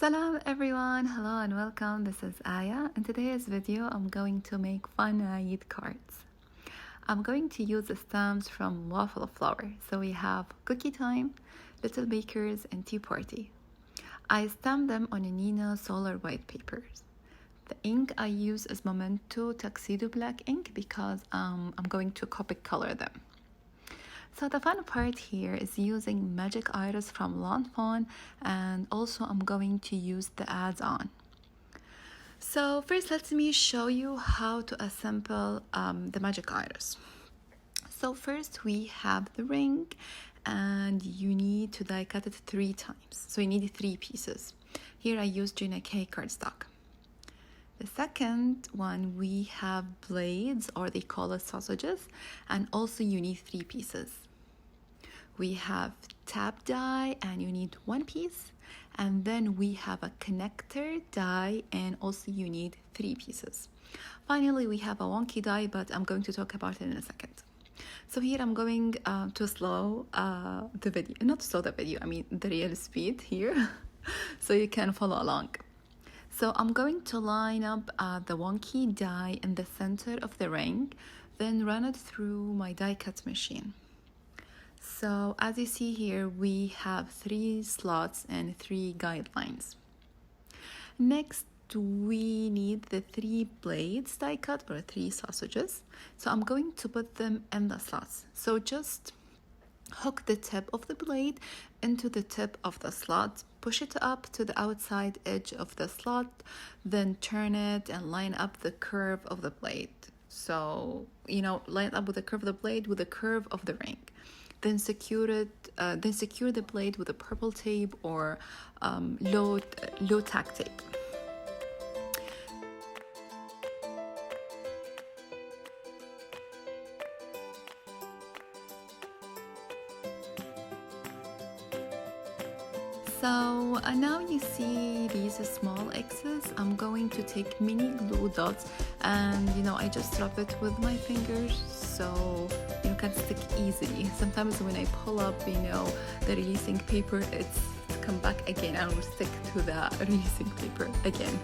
Salam everyone, hello and welcome. This is Aya. In today's video, I'm going to make fun Eid cards. I'm going to use the stamps from waffle flour. So we have cookie time, little bakers, and tea party. I stamped them on a Nina solar white papers. The ink I use is Memento Tuxedo Black ink because I'm going to Copic color them. So the fun part here is using Magic Iris from Lawn Fawn, and also I'm going to use the add-on. So first let me show you how to assemble the Magic Iris. So first we have the ring, and you need to die cut it 3 times. So you need 3 pieces. Here I used Gina K cardstock. The second one, we have blades, or they call it sausages, and also you need 3 pieces. We have tab die, and you need 1 piece, and then we have a connector die, and also you need 3 pieces. Finally, we have a wonky die, but I'm going to talk about it in a second. So here I'm going to slow the video, not slow the video, I mean the real speed here, so you can follow along. So I'm going to line up the wonky die in the center of the ring, then run it through my die cut machine. So as you see here, we have 3 slots and 3 guidelines. Next, we need the 3 blades die cut, or 3 sausages. So I'm going to put them in the slots. So just hook the tip of the blade into the tip of the slot, push it up to the outside edge of the slot, then turn it and line up the curve of the blade. So, line up with the curve of the blade with the curve of the ring. Then secure the blade with a purple tape or low tack tape. So now you see these small X's. I'm going to take mini glue dots, and I just rub it with my fingers so you can stick easily. Sometimes when I pull up the releasing paper, it's come back again and will stick to the releasing paper again.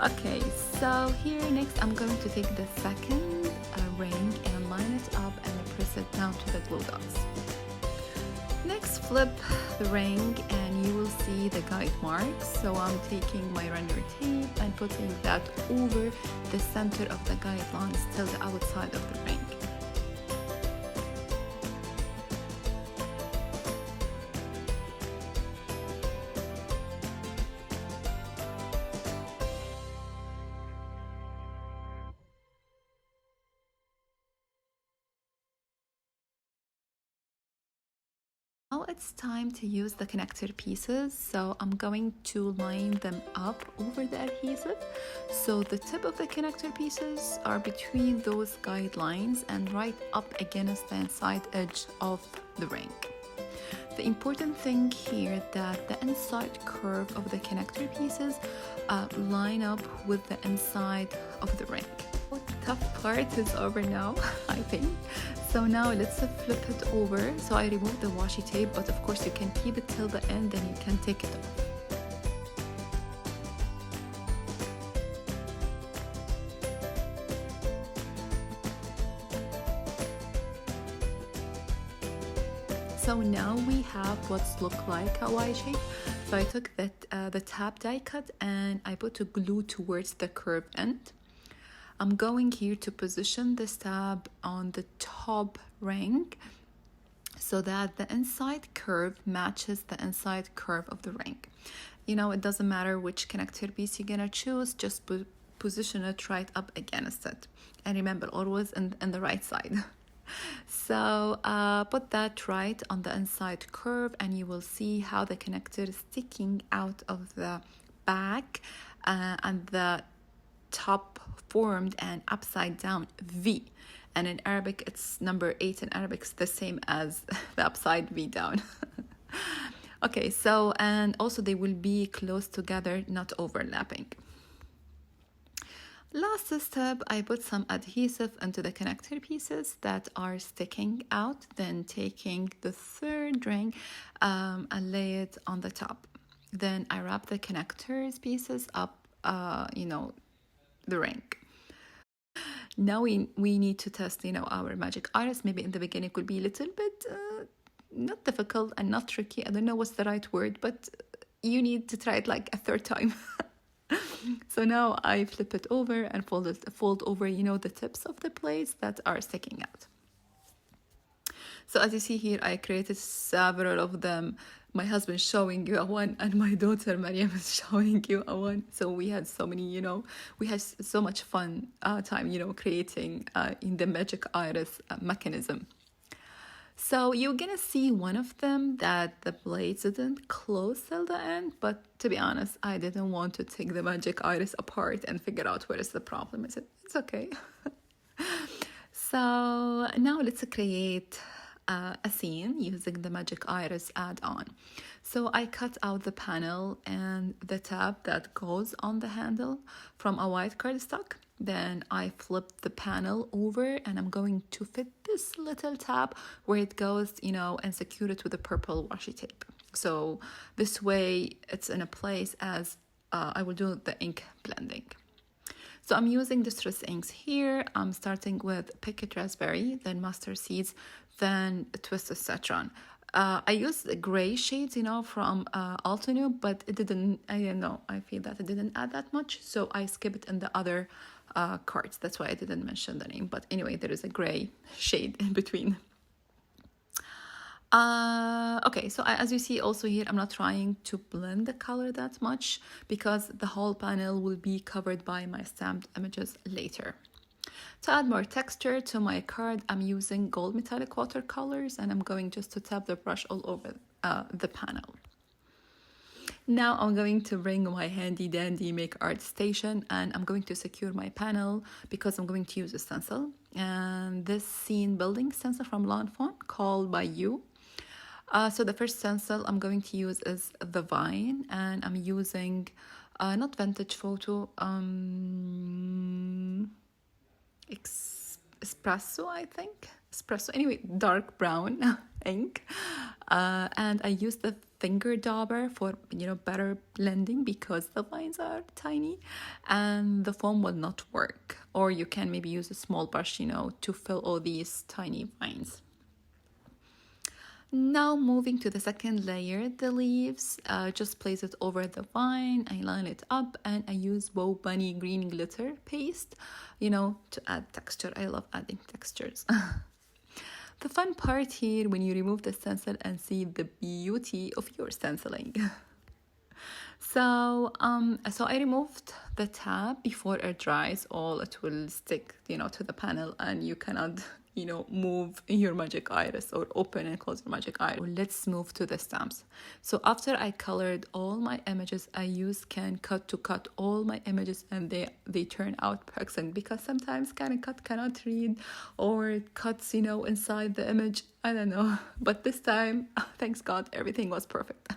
Okay, so here next I'm going to take the second ring and line it up and press it down to the glue dots. Next, flip the ring and you will see the guide marks. So I'm taking my runner tape and putting that over the center of the guidelines till the outside of the ring. Now it's time to use the connector pieces, so I'm going to line them up over the adhesive. So the tip of the connector pieces are between those guidelines and right up against the inside edge of the ring. The important thing here that the inside curve of the connector pieces line up with the inside of the ring. The tough part is over now, I think. So now let's flip it over. So I removed the washi tape, but of course you can keep it till the end and you can take it off. So now we have what's look like a Y shape. So I took the tab die cut and I put a glue towards the curve end. I'm going here to position this tab on the top ring so that the inside curve matches the inside curve of the ring. It doesn't matter which connector piece you're gonna choose, just position it right up against it. And remember, always in the right side. So put that right on the inside curve and you will see how the connector is sticking out of the back and the top formed an upside down V. And in Arabic, it's number 8 in Arabic, it's the same as the upside V down. Okay, so, and also they will be close together, not overlapping. Last step, I put some adhesive into the connector pieces that are sticking out, then taking the third ring and lay it on the top. Then I wrap the connectors pieces up, the ring. Now we need to test, our magic iris. Maybe in the beginning it could be a little bit not difficult and not tricky. I don't know what's the right word, but you need to try it like a third time. So now I flip it over and fold over, the tips of the plates that are sticking out. So as you see here, I created several of them. My husband showing you a one, and my daughter Mariam is showing you a one. So we had so many, we had so much fun time, creating in the magic iris mechanism. So you're gonna see one of them that the blades didn't close till the end, but to be honest, I didn't want to take the magic iris apart and figure out where is the problem. I said, it's okay. So now let's create a scene using the magic iris add-on. So I cut out the panel and the tab that goes on the handle from a white cardstock. Then I flip the panel over and I'm going to fit this little tab where it goes, and secure it with a purple washi tape. So this way it's in a place as I will do the ink blending. So I'm using distress inks here. I'm starting with Picket Raspberry, then Mustard Seeds, then Twisted Citron. I used the gray shades, from Altenew, but it didn't, I don't know, I feel that it didn't add that much. So I skip it in the other cards. That's why I didn't mention the name. But anyway, there is a gray shade in between. Okay, so as you see also here, I'm not trying to blend the color that much because the whole panel will be covered by my stamped images later. To add more texture to my card, I'm using gold metallic watercolors and I'm going just to tap the brush all over the panel. Now I'm going to bring my handy dandy Make Art station and I'm going to secure my panel because I'm going to use a stencil. And this scene building stencil from Lawn Fawn called by You. So the first stencil I'm going to use is the vine, and I'm using not vintage photo, espresso, I think. Espresso, anyway, dark brown ink. And I use the finger dauber for, better blending because the vines are tiny and the foam will not work. Or you can maybe use a small brush, to fill all these tiny vines. Now moving to the second layer, the leaves, just place it over the vine, I line it up, and I use Bow Bunny green glitter paste, to add texture. I love adding textures. The fun part here when you remove the stencil and see the beauty of your stenciling. So I removed the tab before it dries, or it will stick, to the panel and you cannot move your magic iris or open and close your magic iris. Let's move to the stamps. So after I colored all my images, I used Can Cut to cut all my images, and they turn out perfect because sometimes Can Cut cannot read or it cuts, inside the image. I don't know. But this time, thanks God, everything was perfect.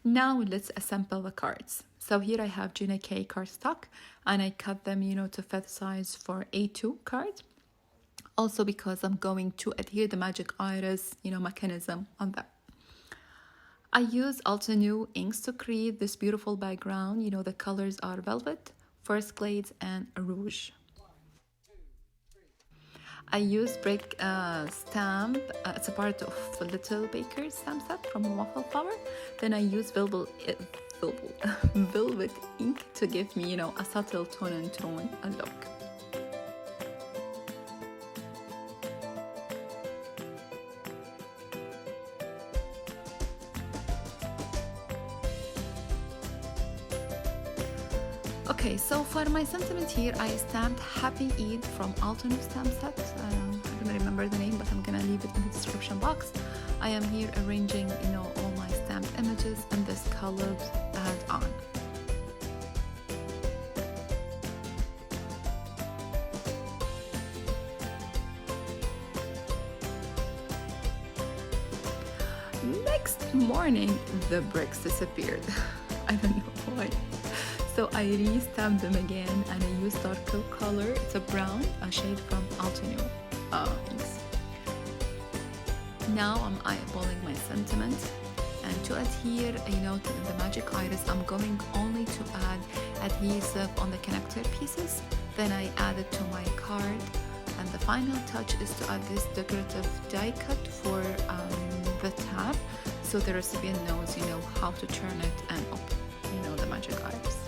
Now let's assemble the cards. So here I have Gina K cardstock and I cut them, to fit size for A2 card. Also because I'm going to adhere the magic iris, mechanism on that. I use Altenew inks to create this beautiful background. The colors are Velvet, First Glades, and Rouge. I use Brick stamp. It's a part of the Little Baker's stamp set from Waffle Flower. Then I use velvet ink to give me, a subtle tone and tone look. Okay, so for my sentiment here, I stamped Happy Eid from Altenew stamp set. I don't remember the name, but I'm gonna leave it in the description box. I am here arranging, all my stamped images in this colored add-on. next morning, the bricks disappeared. I don't know why. So I re-stamped them again, and I used darker color. It's a brown, a shade from Altenio inks. Now I'm eyeballing my sentiment, and to adhere, to the magic iris, I'm going only to add adhesive on the connector pieces. Then I add it to my card, and the final touch is to add this decorative die cut for the tab, so the recipient knows, how to turn it and open, the magic iris.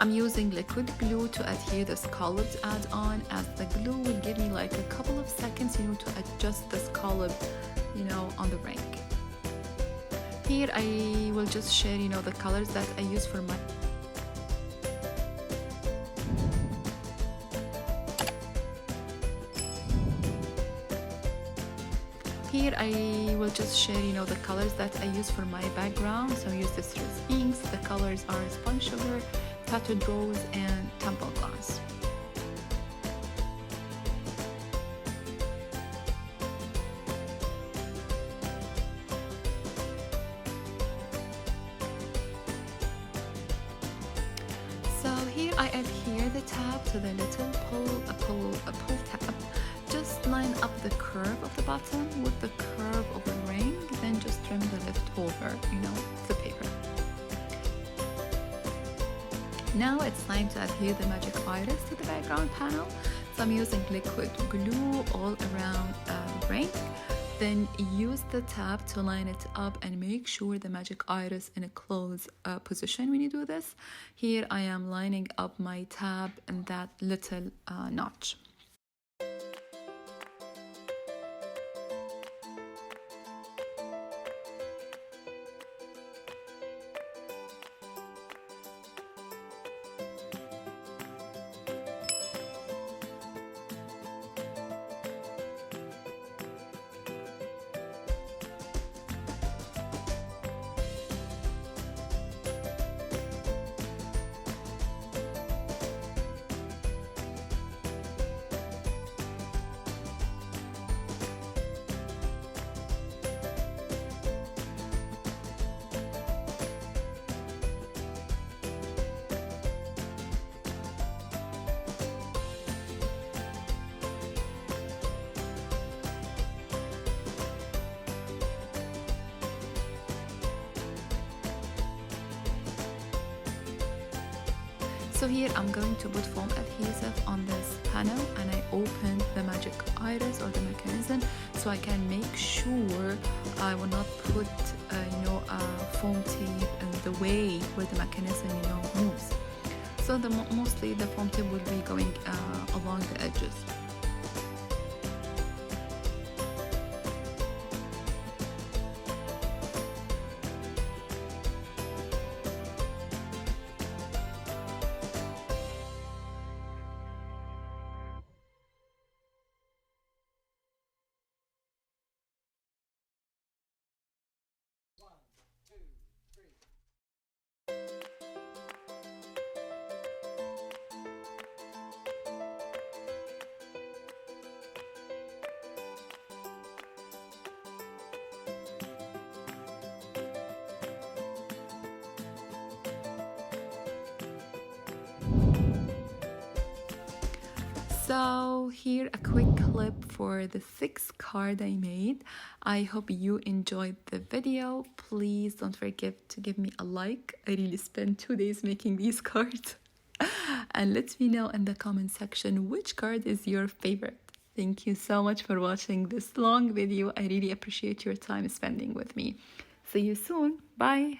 I'm using liquid glue to adhere the scallops add-on, as the glue will give me like a couple of seconds, to adjust the scallop, on the ring. Here I will just share, the colors that I use for my Here I will just share, the colors that I use for my background. So I use the Citrus inks. The colors are spun sugar, tattered rose, and temple glass. So here I adhere the tab to the little pull tab. Just line up the curve of the bottom with the curve of the ring, then just trim the leftover, the paper. Now it's time to adhere the magic iris to the background panel. So I'm using liquid glue all around the ring. Then use the tab to line it up and make sure the magic iris in a closed position when you do this. Here I am lining up my tab in that little notch. So here I'm going to put foam adhesive on this panel, and I open the magic iris or the mechanism so I can make sure I will not put foam tape in the way where the mechanism moves. So mostly the foam tape will be going along the edges. So here a quick clip for the 6th card I made. I hope you enjoyed the video. Please don't forget to give me a like. I really spent 2 days making these cards. And let me know in the comment section which card is your favorite. Thank you so much for watching this long video. I really appreciate your time spending with me. See you soon. Bye.